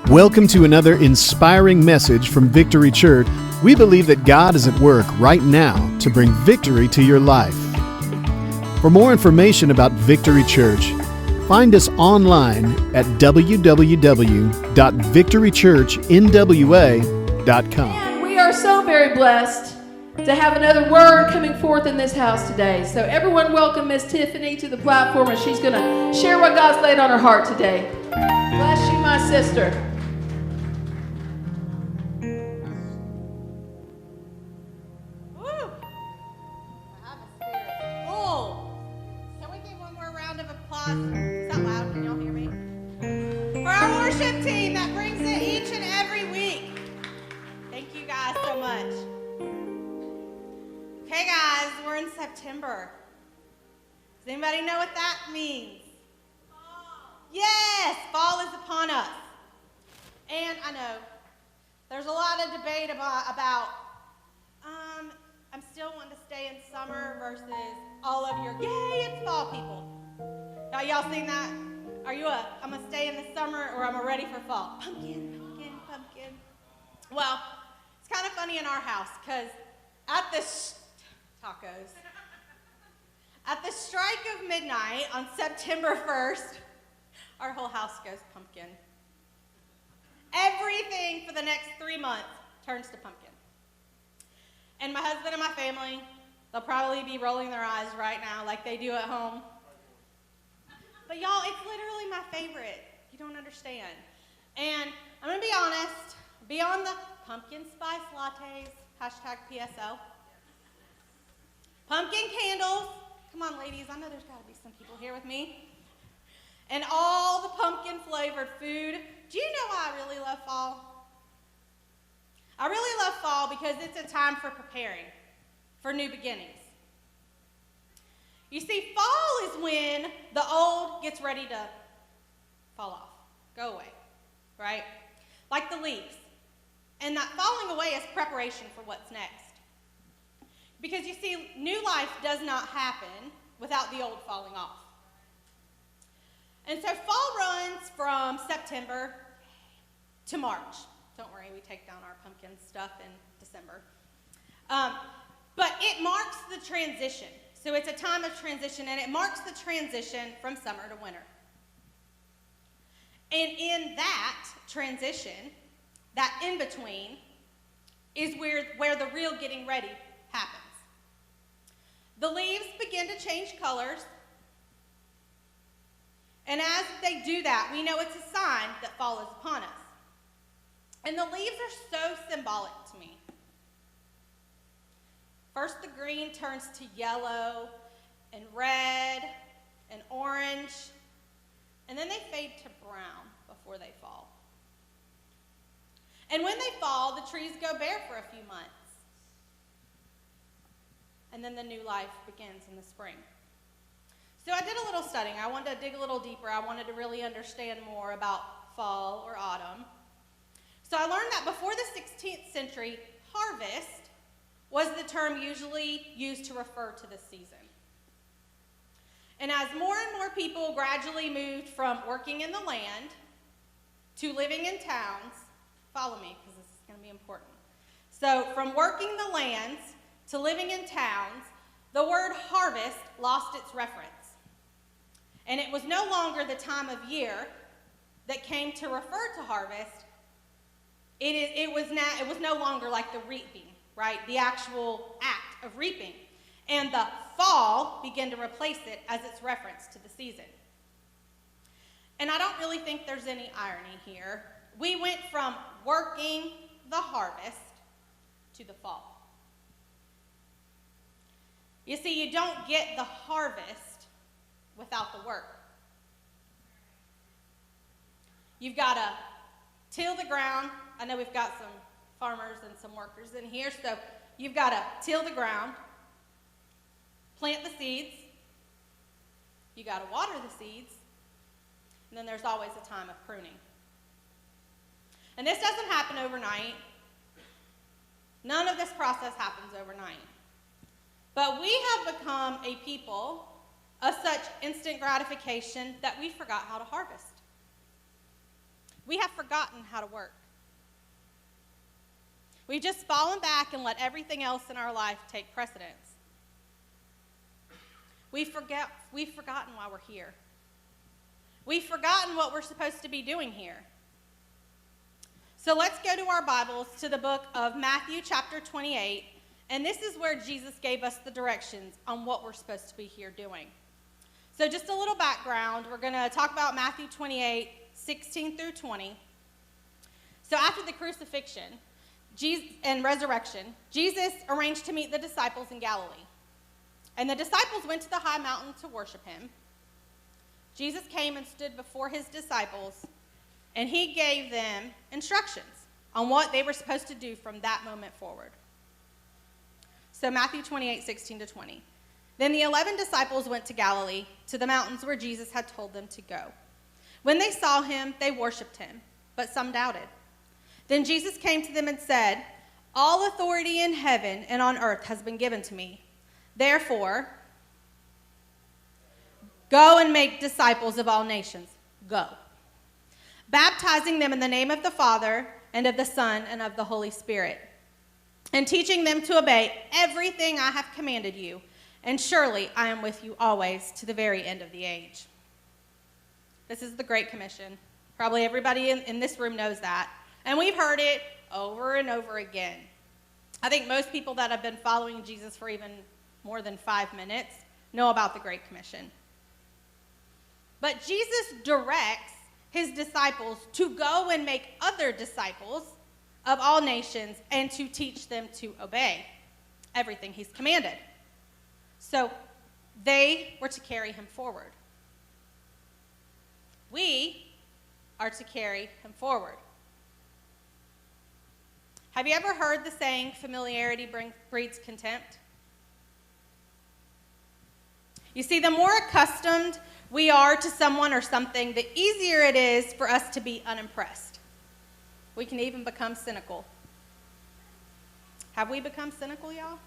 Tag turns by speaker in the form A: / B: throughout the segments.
A: Welcome to another inspiring message from Victory Church. We believe that God is at work right now to bring victory to your life. For more information about Victory Church, find us online at www.victorychurchnwa.com.
B: And we are so very blessed to have another word coming forth in this house today. So everyone welcome Miss Tiffany to the platform, and she's going to share what God's laid on her heart today. Bless you, my sister.
C: Is that loud? Can y'all hear me? For our worship team that brings it each and every week. Thank you guys so much. Okay guys, we're in September. Does anybody know what that means? Fall. Yes, fall is upon us. And I know there's a lot of debate about I'm still wanting to stay in summer versus all of your yay, it's fall people. Now, y'all seen that? Are you I'm going to stay in the summer or I'm ready for fall? Pumpkin, pumpkin, pumpkin. Well, it's kind of funny in our house because at the tacos. At the strike of midnight on September 1st, our whole house goes pumpkin. Everything for the next 3 months turns to pumpkin. And my husband and my family, they'll probably be rolling their eyes right now like they do at home. But y'all, it's literally my favorite. You don't understand. And I'm going to be honest, beyond the pumpkin spice lattes, #PSL, pumpkin candles, come on ladies, I know there's got to be some people here with me, and all the pumpkin flavored food. Do you know why I really love fall? I really love fall because it's a time for preparing for new beginnings. You see, fall is when the old gets ready to fall off, go away, right? Like the leaves. And that falling away is preparation for what's next. Because you see, new life does not happen without the old falling off. And so fall runs from September to March. Don't worry, we take down our pumpkin stuff in December. But it marks the transition. So it's a time of transition, and it marks the transition from summer to winter. And in that transition, that in-between, is where the real getting ready happens. The leaves begin to change colors, and as they do that, we know it's a sign that fall is upon us. And the leaves are so symbolic to me. First, the green turns to yellow and red and orange, and then they fade to brown before they fall. And when they fall, the trees go bare for a few months. And then the new life begins in the spring. So I did a little studying. I wanted to dig a little deeper. I wanted to really understand more about fall or autumn. So I learned that before the 16th century, harvest was the term usually used to refer to the season. And as more and more people gradually moved from working in the land to living in towns, follow me because this is going to be important. So from working the lands to living in towns, the word harvest lost its reference. And it was no longer the time of year that came to refer to harvest. It was no longer like the reaping, right? The actual act of reaping. And the fall began to replace it as its reference to the season. And I don't really think there's any irony here. We went from working the harvest to the fall. You see, you don't get the harvest without the work. You've got to till the ground. I know we've got some farmers and some workers in here, so you've got to till the ground, plant the seeds, you got to water the seeds, and then there's always a time of pruning. And this doesn't happen overnight. None of this process happens overnight. But we have become a people of such instant gratification that we forgot how to harvest. We have forgotten how to work. We've just fallen back and let everything else in our life take precedence. We've forgotten why we're here. We've forgotten what we're supposed to be doing here. So let's go to our Bibles to the book of Matthew chapter 28, and this is where Jesus gave us the directions on what we're supposed to be here doing. So just a little background, we're going to talk about Matthew 28, 16 through 20. So after the crucifixion and resurrection, Jesus arranged to meet the disciples in Galilee. And the disciples went to the high mountain to worship him. Jesus came and stood before his disciples, and he gave them instructions on what they were supposed to do from that moment forward. So Matthew 28, 16 to 20. Then the 11 disciples went to Galilee, to the mountains where Jesus had told them to go. When they saw him, they worshiped him, but some doubted. Then Jesus came to them and said, "All authority in heaven and on earth has been given to me. Therefore, go and make disciples of all nations." Go. Baptizing them in the name of the Father and of the Son and of the Holy Spirit, and teaching them to obey everything I have commanded you. And surely I am with you always to the very end of the age. This is the Great Commission. Probably everybody in this room knows that. And we've heard it over and over again. I think most people that have been following Jesus for even more than 5 minutes know about the Great Commission. But Jesus directs his disciples to go and make other disciples of all nations and to teach them to obey everything he's commanded. So they were to carry him forward. We are to carry him forward. Have you ever heard the saying, familiarity breeds contempt? You see, the more accustomed we are to someone or something, the easier it is for us to be unimpressed. We can even become cynical. Have we become cynical, y'all?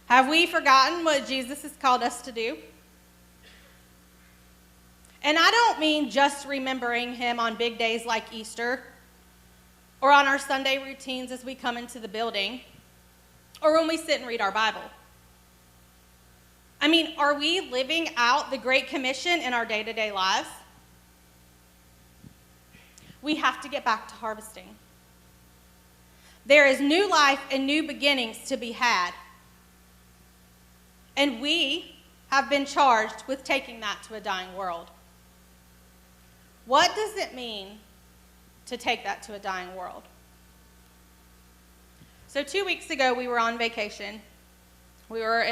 C: Have we forgotten what Jesus has called us to do? And I don't mean just remembering him on big days like Easter, or on our Sunday routines as we come into the building, or when we sit and read our Bible. I mean, are we living out the Great Commission in our day-to-day lives? We have to get back to harvesting. There is new life and new beginnings to be had. And we have been charged with taking that to a dying world. What does it mean to take that to a dying world? So 2 weeks ago, we were on vacation. We were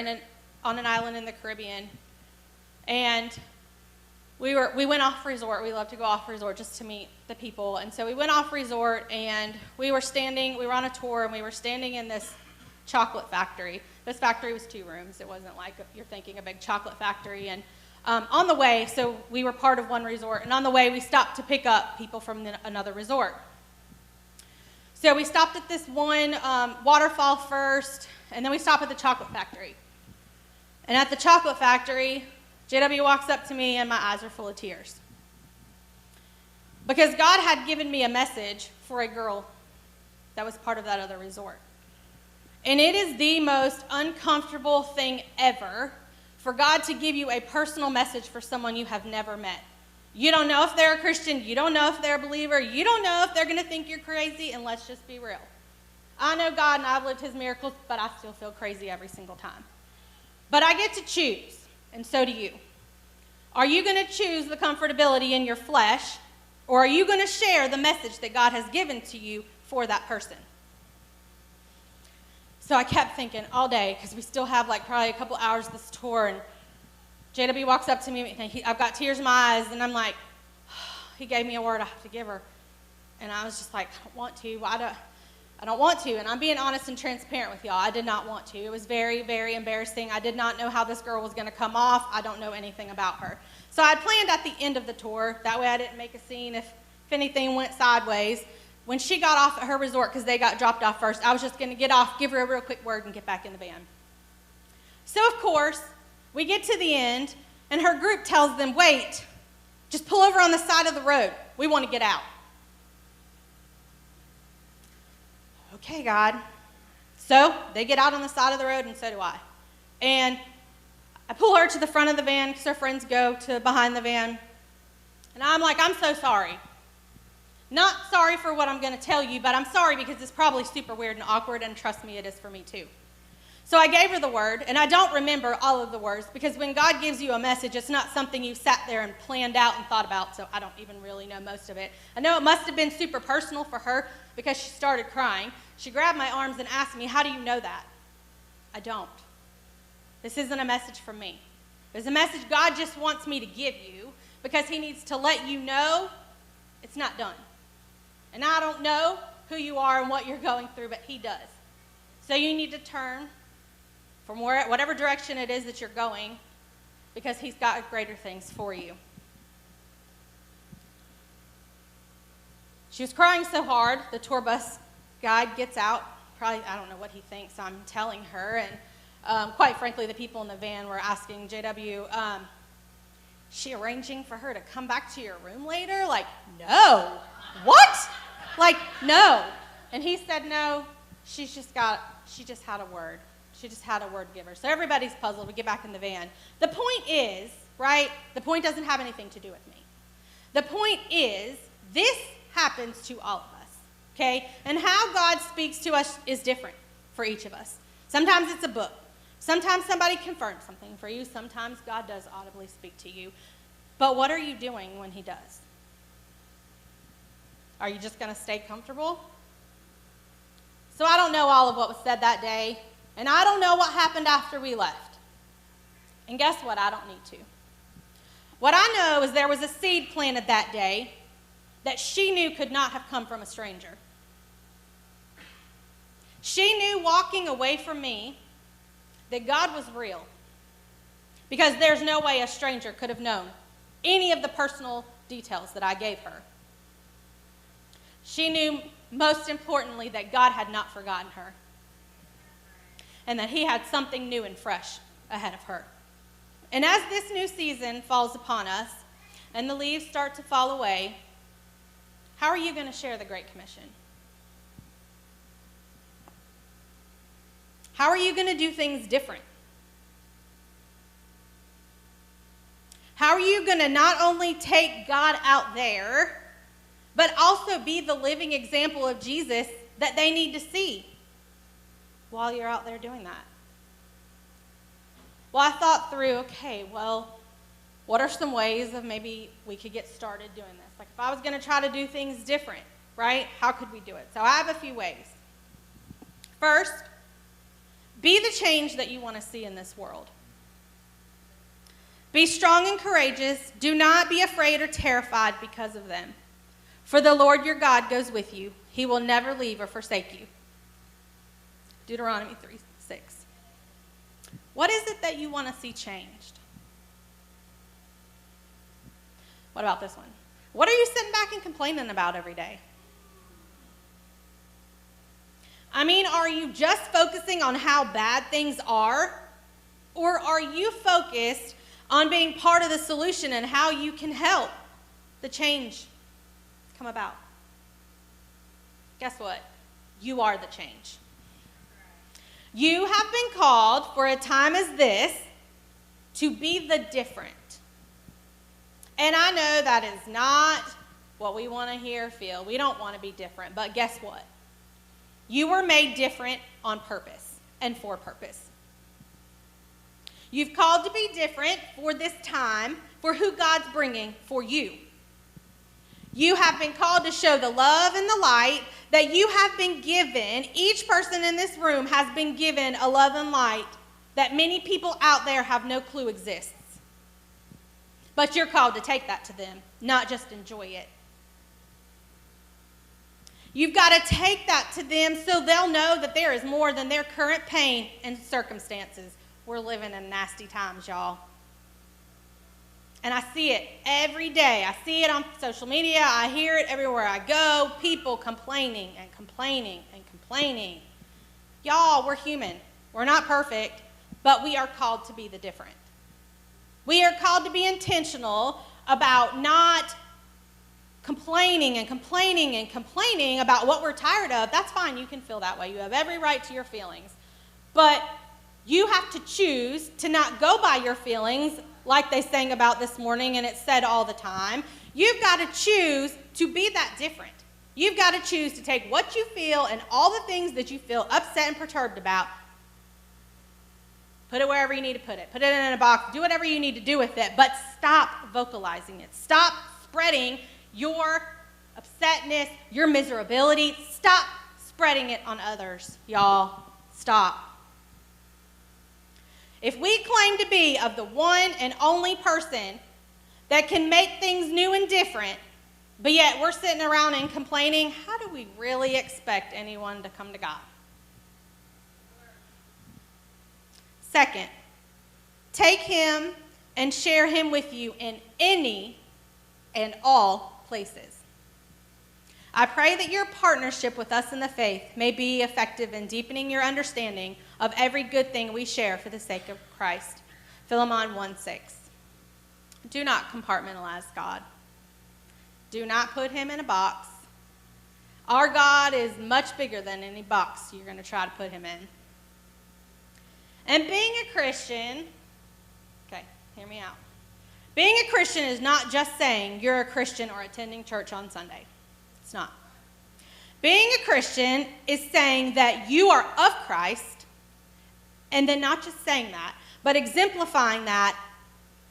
C: on an island in the Caribbean, and we went off resort. We love to go off resort just to meet the people. And so we went off resort, and we were on a tour, and we were standing in this chocolate factory. This factory was 2 rooms. It wasn't like you're thinking a big chocolate factory. And on the way, so we were part of one resort, and on the way we stopped to pick up people from another resort. So we stopped at this one waterfall first, and then we stopped at the chocolate factory. And at the chocolate factory, JW walks up to me, and my eyes are full of tears. Because God had given me a message for a girl that was part of that other resort. And it is the most uncomfortable thing ever for God to give you a personal message for someone you have never met. You don't know if they're a Christian. You don't know if they're a believer. You don't know if they're going to think you're crazy, and let's just be real. I know God, and I've lived his miracles, but I still feel crazy every single time. But I get to choose, and so do you. Are you going to choose the comfortability in your flesh, or are you going to share the message that God has given to you for that person? So I kept thinking all day, because we still have probably a couple hours of this tour, and JW walks up to me, and I've got tears in my eyes, and I'm like, he gave me a word I have to give her. And I was just like, I don't want to. I don't want to. And I'm being honest and transparent with y'all. I did not want to. It was very, very embarrassing. I did not know how this girl was going to come off. I don't know anything about her. So I planned at the end of the tour. That way I didn't make a scene if anything went sideways. When she got off at her resort, because they got dropped off first, I was just going to get off, give her a real quick word, and get back in the van. So, of course, We get to the end, and her group tells them, wait, just pull over on the side of the road. We want to get out. Okay, God. So they get out on the side of the road, and so do I. And I pull her to the front of the van because her friends go to behind the van. And I'm like, I'm so sorry. Not sorry for what I'm going to tell you, but I'm sorry because it's probably super weird and awkward, and trust me, it is for me too. So I gave her the word, and I don't remember all of the words because when God gives you a message, it's not something you sat there and planned out and thought about, so I don't even really know most of it. I know it must have been super personal for her because she started crying. She grabbed my arms and asked me, how do you know that? I don't. This isn't a message from me. It's a message God just wants me to give you because he needs to let you know it's not done. And I don't know who you are and what you're going through, but he does. So you need to turn from whatever direction it is that you're going because he's got greater things for you. She was crying so hard, the tour bus guide gets out. Probably, I don't know what he thinks I'm telling her. And quite frankly, the people in the van were asking JW, she arranging for her to come back to your room later? Like, no. What? Like, no. And he said, no, she just had a word. She just had a word giver. So everybody's puzzled. We get back in the van. The point is, right, the point doesn't have anything to do with me. The point is, this happens to all of us, okay? And how God speaks to us is different for each of us. Sometimes it's a book. Sometimes somebody confirms something for you. Sometimes God does audibly speak to you. But what are you doing when he does? Are you just going to stay comfortable? So I don't know all of what was said that day, and I don't know what happened after we left. And guess what? I don't need to. What I know is there was a seed planted that day that she knew could not have come from a stranger. She knew walking away from me that God was real, because there's no way a stranger could have known any of the personal details that I gave her. She knew, most importantly, that God had not forgotten her and that he had something new and fresh ahead of her. And as this new season falls upon us and the leaves start to fall away, how are you going to share the Great Commission? How are you going to do things different? How are you going to not only take God out there, but also be the living example of Jesus that they need to see while you're out there doing that? Well, I thought through, okay, well, what are some ways of maybe we could get started doing this? Like if I was going to try to do things different, right? How could we do it? So I have a few ways. First, be the change that you want to see in this world. Be strong and courageous. Do not be afraid or terrified because of them. For the Lord your God goes with you. He will never leave or forsake you. Deuteronomy 3:6. What is it that you want to see changed? What about this one? What are you sitting back and complaining about every day? I mean, are you just focusing on how bad things are? Or are you focused on being part of the solution and how you can help the change come about? Guess what? You are the change. You have been called for a time as this to be the different. And I know that is not what we want to hear or feel. We don't want to be different. But guess what? You were made different on purpose and for purpose. You've called to be different for this time, for who God's bringing for you. You have been called to show the love and the light that you have been given. Each person in this room has been given a love and light that many people out there have no clue exists. But you're called to take that to them, not just enjoy it. You've got to take that to them so they'll know that there is more than their current pain and circumstances. We're living in nasty times, y'all. And I see it every day. I see it on social media. I hear it everywhere I go. People complaining and complaining and complaining. Y'all, we're human. We're not perfect, but we are called to be the different. We are called to be intentional about not complaining about what we're tired of. That's fine. You can feel that way. You have every right to your feelings. But you have to choose to not go by your feelings like they sang about this morning and it's said all the time. You've got to choose to be that different. You've got to choose to take what you feel and all the things that you feel upset and perturbed about, put it wherever you need to put it. Put it in a box. Do whatever you need to do with it, but stop vocalizing it. Stop spreading your upsetness, your miserability. Stop spreading it on others, y'all. Stop. If we claim to be of the one and only person that can make things new and different, but yet we're sitting around and complaining, how do we really expect anyone to come to God? Second, take him and share him with you in any and all places. I pray that your partnership with us in the faith may be effective in deepening your understanding of every good thing we share for the sake of Christ. Philemon 1:6. Do not compartmentalize God. Do not put him in a box. Our God is much bigger than any box you're going to try to put him in. And being a Christian, okay, hear me out. Being a Christian is not just saying you're a Christian or attending church on Sunday. It's not. Being a Christian is saying that you are of Christ, and then not just saying that, but exemplifying that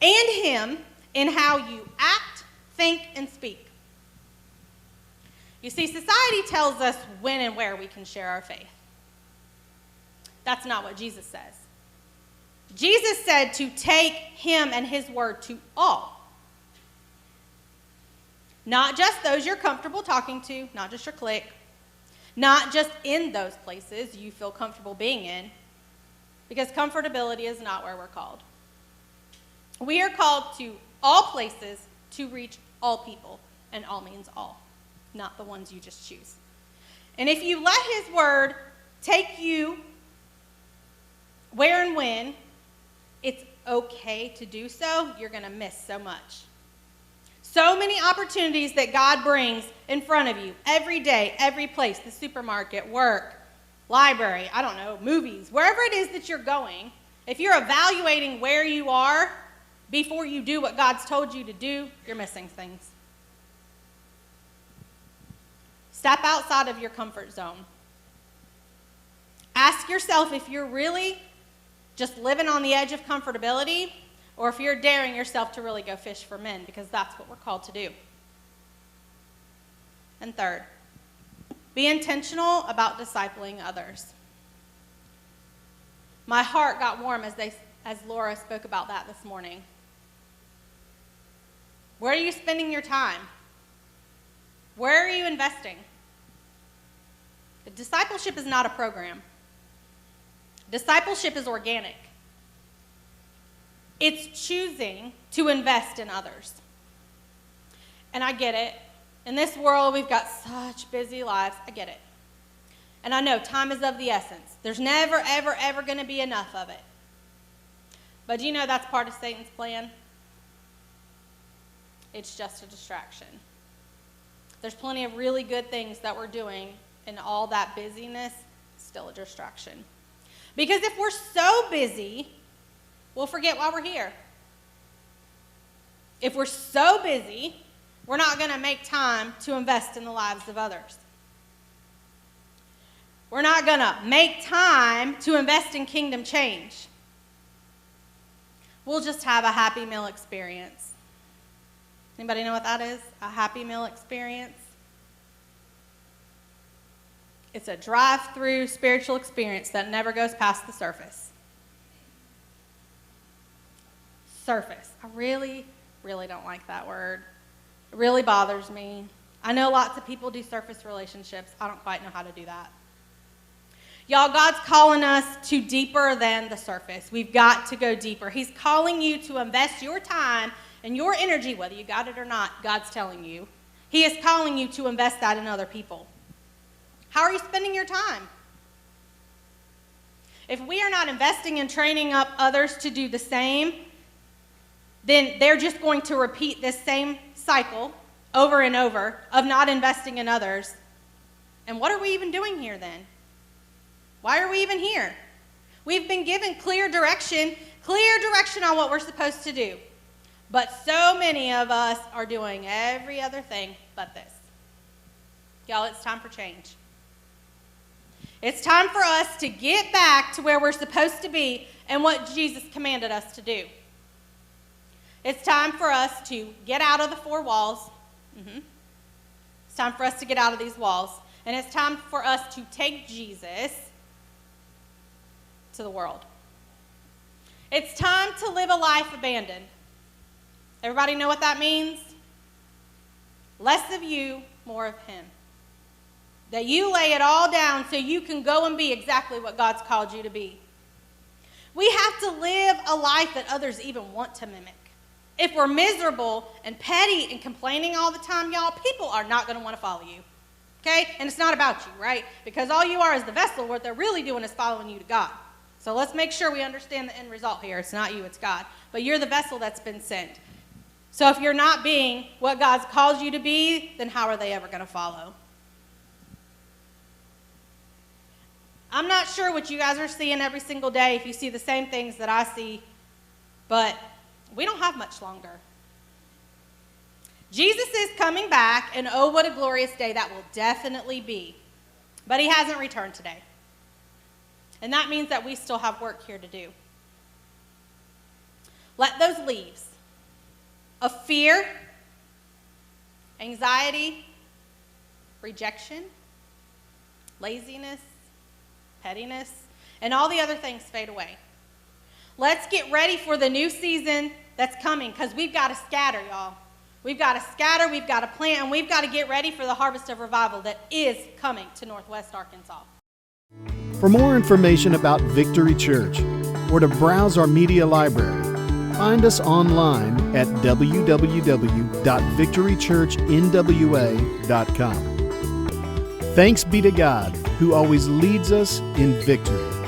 C: and him in how you act, think, and speak. You see, society tells us when and where we can share our faith. That's not what Jesus says. Jesus said to take him and his word to all. Not just those you're comfortable talking to, not just your clique, not just in those places you feel comfortable being in, because comfortability is not where we're called. We are called to all places to reach all people, and all means all, not the ones you just choose. And if you let his word take you where and when it's okay to do so, you're going to miss so much. So many opportunities that God brings in front of you every day, every place, the supermarket, work, library, I don't know, movies, wherever it is that you're going. If you're evaluating where you are before you do what God's told you to do, you're missing things. Step outside of your comfort zone. Ask yourself if you're really just living on the edge of comfortability, or if you're daring yourself to really go fish for men, because that's what we're called to do. And third, be intentional about discipling others. My heart got warm as Laura spoke about that this morning. Where are you spending your time? Where are you investing? Discipleship is not a program. Discipleship is organic. It's choosing to invest in others. And I get it. In this world, we've got such busy lives. I get it. And I know time is of the essence. There's never, ever, ever going to be enough of it. But do you know that's part of Satan's plan? It's just a distraction. There's plenty of really good things that we're doing, and all that busyness is still a distraction. Because if we're so busy, we'll forget why we're here. If we're so busy, we're not going to make time to invest in the lives of others. We're not going to make time to invest in kingdom change. We'll just have a Happy Meal experience. Anybody know what that is? A Happy Meal experience? It's a drive-through spiritual experience that never goes past the surface. Surface. I really, really don't like that word. It really bothers me. I know lots of people do surface relationships. I don't quite know how to do that. Y'all, God's calling us to deeper than the surface. We've got to go deeper. He's calling you to invest your time and your energy, whether you got it or not, God's telling you. He is calling you to invest that in other people. How are you spending your time? If we are not investing in training up others to do the same, then they're just going to repeat this same cycle over and over of not investing in others. And what are we even doing here then? Why are we even here? We've been given clear direction on what we're supposed to do. But so many of us are doing every other thing but this. Y'all, it's time for change. It's time for us to get back to where we're supposed to be and what Jesus commanded us to do. It's time for us to get out of the four walls. It's time for us to get out of these walls. And it's time for us to take Jesus to the world. It's time to live a life abandoned. Everybody know what that means? Less of you, more of him. That you lay it all down so you can go and be exactly what God's called you to be. We have to live a life that others even want to mimic. If we're miserable and petty and complaining all the time, y'all, people are not going to want to follow you. Okay? And it's not about you, right? Because all you are is the vessel. What they're really doing is following you to God. So let's make sure we understand the end result here. It's not you, it's God. But you're the vessel that's been sent. So if you're not being what God's called you to be, then how are they ever going to follow? I'm not sure what you guys are seeing every single day, if you see the same things that I see, but we don't have much longer. Jesus is coming back, and oh, what a glorious day that will definitely be. But he hasn't returned today. And that means that we still have work here to do. Let those leaves of fear, anxiety, rejection, laziness, pettiness, and all the other things fade away. Let's get ready for the new season that's coming, because we've got to scatter, y'all. We've got to scatter, we've got to plant, and we've got to get ready for the harvest of revival that is coming to Northwest Arkansas.
A: For more information about Victory Church or to browse our media library, find us online at www.victorychurchnwa.com. Thanks be to God, who always leads us in victory.